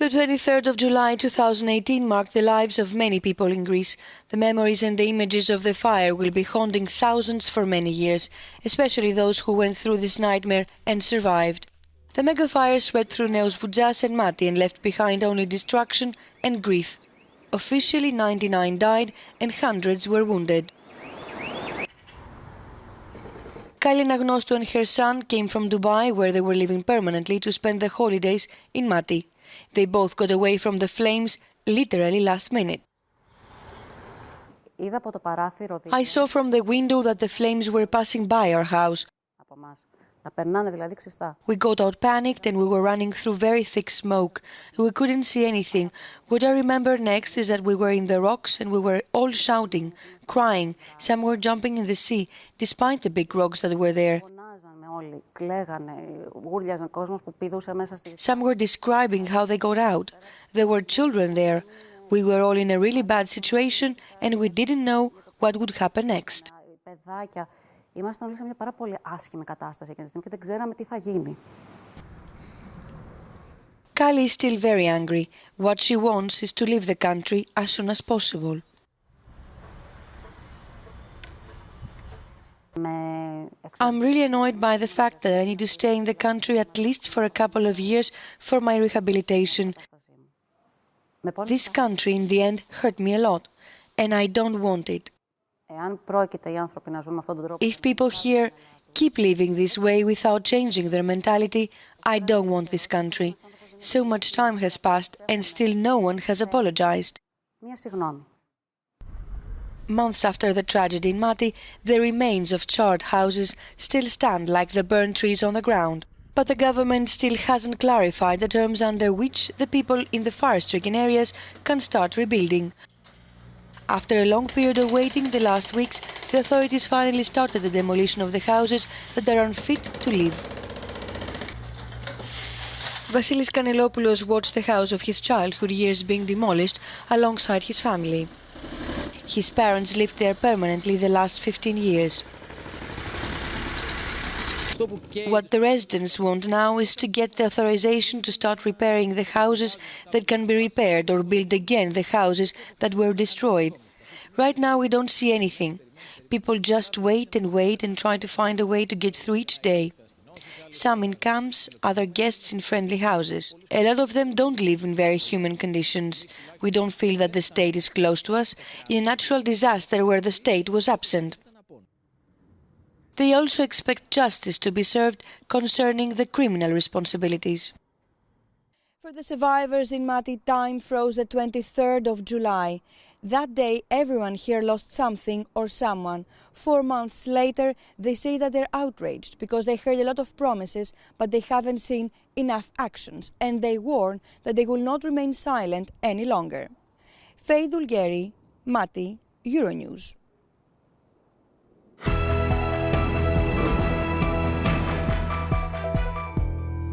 The 23rd of July 2018 marked the lives of many people in Greece. The memories and the images of the fire will be haunting thousands for many years, especially those who went through this nightmare and survived. The mega fire swept through Neos Voudjas and Mati and left behind only destruction and grief. Officially 99 died and hundreds were wounded. Kylie Agnostou and her son came from Dubai, where they were living permanently, to spend the holidays in Mati. They both got away from the flames literally last minute. I saw from the window that the flames were passing by our house. We got out panicked and we were running through very thick smoke. We couldn't see anything. What I remember next is that we were in the rocks and we were all shouting, crying. Some were jumping in the sea, despite the big rocks that were there. Some were describing how they got out. There were children there. We were all in a really bad situation and we didn't know what would happen next. Ήμασταν όλοι σε μια πάρα πολύ άσχημη κατάσταση εκείνη τη στιγμή και δεν ξέραμε τι θα γίνει. Kylie is still very angry. What she wants is to leave the country as soon as possible. I'm really annoyed by the fact that I need to stay in the country at least for a couple of years for my rehabilitation. This country in the end hurt me a lot, and I don't want it. If people here keep living this way without changing their mentality, I don't want this country. So much time has passed and still no one has apologized. Months after the tragedy in Mati, the remains of charred houses still stand like the burned trees on the ground. But the government still hasn't clarified the terms under which the people in the fire-stricken areas can start rebuilding. After a long period of waiting the last weeks, the authorities finally started the demolition of the houses that are unfit to live. Vasilis Kanelopoulos watched the house of his childhood years being demolished alongside his family. His parents lived there permanently the last 15 years. What the residents want now is to get the authorization to start repairing the houses that can be repaired or build again the houses that were destroyed. Right now we don't see anything. People just wait and try to find a way to get through each day. Some in camps, other guests in friendly houses. A lot of them don't live in very human conditions. We don't feel that the state is close to us in a natural disaster where the state was absent. They also expect justice to be served concerning the criminal responsibilities. For the survivors in Mati, time froze the 23rd of July. That day, everyone here lost something or someone. 4 months later, they say that they're outraged because they heard a lot of promises, but they haven't seen enough actions, and they warn that they will not remain silent any longer. Faye Dulgheri, Mati, Euronews.